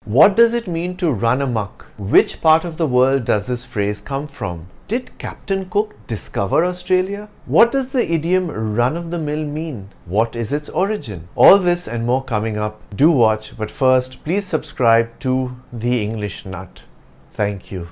What does it mean to run amok? Which part of the world does this phrase come from? Did Captain Cook discover Australia? What does the idiom run of the mill mean? What is its origin? All this and more coming up. Do watch, but first, please subscribe to The English Nut. Thank you.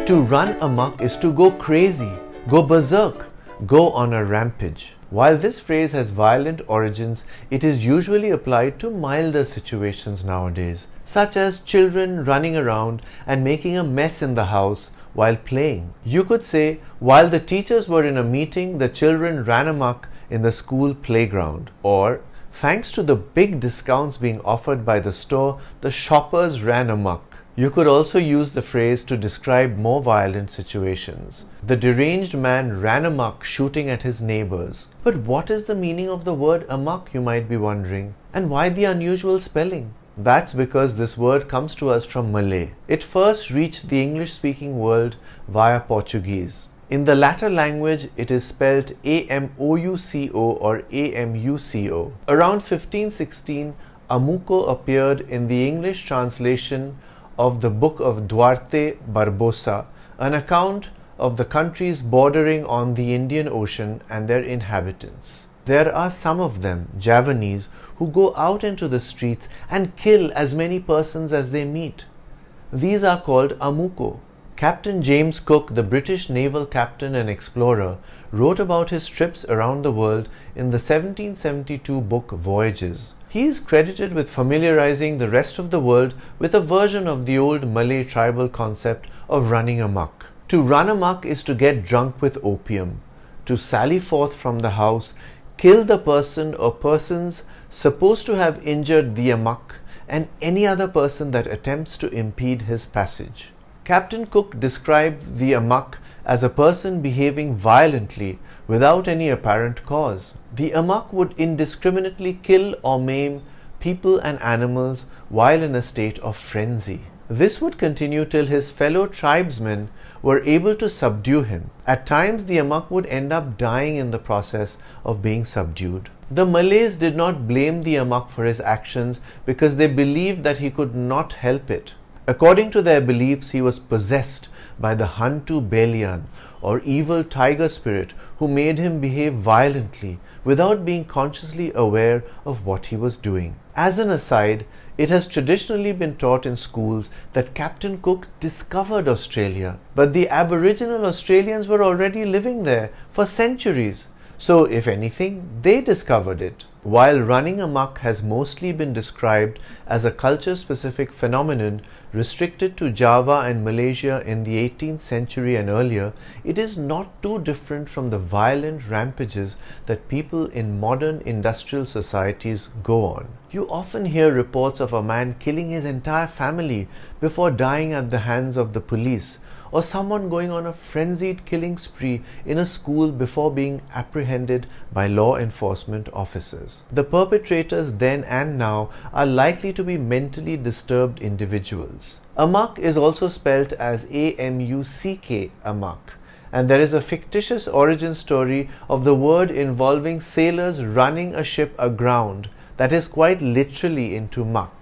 To run amok is to go crazy, go berserk, go on a rampage. While this phrase has violent origins, it is usually applied to milder situations nowadays, such as children running around and making a mess in the house while playing. You could say, while the teachers were in a meeting, the children ran amok in the school playground. Or, thanks to the big discounts being offered by the store, the shoppers ran amok. You could also use the phrase to describe more violent situations. The deranged man ran amok shooting at his neighbors. But what is the meaning of the word amok, you might be wondering? And why the unusual spelling? That's because this word comes to us from Malay. It first reached the English-speaking world via Portuguese. In the latter language, it is spelled amouco or amuco. Around 1516, amuco appeared in the English translation of the book of Duarte Barbosa, an account of the countries bordering on the Indian Ocean and their inhabitants. There are some of them, Javanese, who go out into the streets and kill as many persons as they meet. These are called amuko. Captain James Cook, the British naval captain and explorer, wrote about his trips around the world in the 1772 book Voyages. He is credited with familiarizing the rest of the world with a version of the old Malay tribal concept of running amok. To run amok is to get drunk with opium, to sally forth from the house, kill the person or persons supposed to have injured the amok, and any other person that attempts to impede his passage. Captain Cook described the amok as a person behaving violently without any apparent cause. The amok would indiscriminately kill or maim people and animals while in a state of frenzy. This would continue till his fellow tribesmen were able to subdue him. At times, the amok would end up dying in the process of being subdued. The Malays did not blame the amok for his actions because they believed that he could not help it. According to their beliefs, he was possessed by the Hantu Belian, or evil tiger spirit, who made him behave violently without being consciously aware of what he was doing. As an aside, it has traditionally been taught in schools that Captain Cook discovered Australia, but the Aboriginal Australians were already living there for centuries. So, if anything, they discovered it. While running amok has mostly been described as a culture-specific phenomenon restricted to Java and Malaysia in the 18th century and earlier, it is not too different from the violent rampages that people in modern industrial societies go on. You often hear reports of a man killing his entire family before dying at the hands of the police, or someone going on a frenzied killing spree in a school before being apprehended by law enforcement officers. The perpetrators then and now are likely to be mentally disturbed individuals. Amok is also spelt as amuck, amok, and there is a fictitious origin story of the word involving sailors running a ship aground that is quite literally into muck.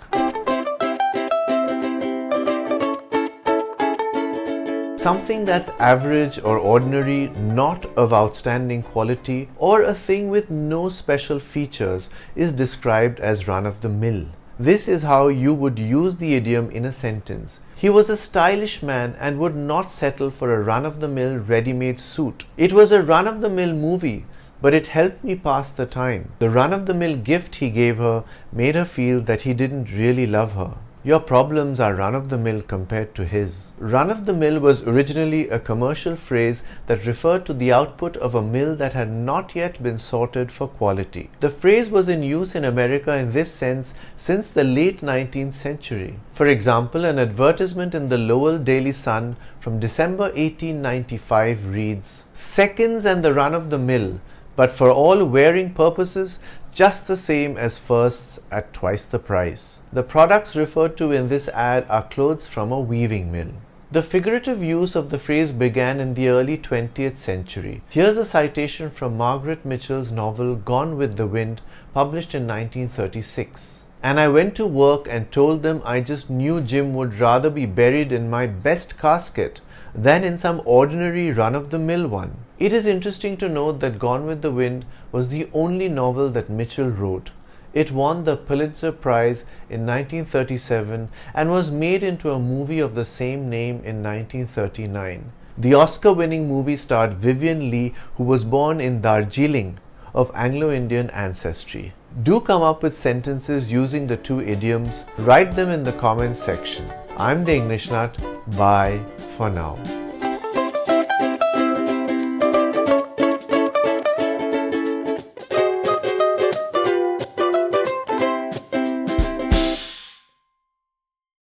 Something that's average or ordinary, not of outstanding quality, or a thing with no special features is described as run-of-the-mill. This is how you would use the idiom in a sentence. He was a stylish man and would not settle for a run-of-the-mill ready-made suit. It was a run-of-the-mill movie, but it helped me pass the time. The run-of-the-mill gift he gave her made her feel that he didn't really love her. Your problems are run-of-the-mill compared to his. Run-of-the-mill was originally a commercial phrase that referred to the output of a mill that had not yet been sorted for quality. The phrase was in use in America in this sense since the late 19th century. For example, an advertisement in the Lowell Daily Sun from December 1895 reads, "Seconds and the run-of-the-mill, but for all wearing purposes, just the same as firsts at twice the price." The products referred to in this ad are clothes from a weaving mill. The figurative use of the phrase began in the early 20th century. Here's a citation from Margaret Mitchell's novel Gone with the Wind, published in 1936. "And I went to work and told them I just knew Jim would rather be buried in my best casket than in some ordinary run-of-the-mill one." It is interesting to note that Gone with the Wind was the only novel that Mitchell wrote. It won the Pulitzer Prize in 1937 and was made into a movie of the same name in 1939. The Oscar-winning movie starred Vivian Leigh, who was born in Darjeeling, of Anglo-Indian ancestry. Do come up with sentences using the two idioms. Write them in the comments section. I'm the English Nut. Bye for now.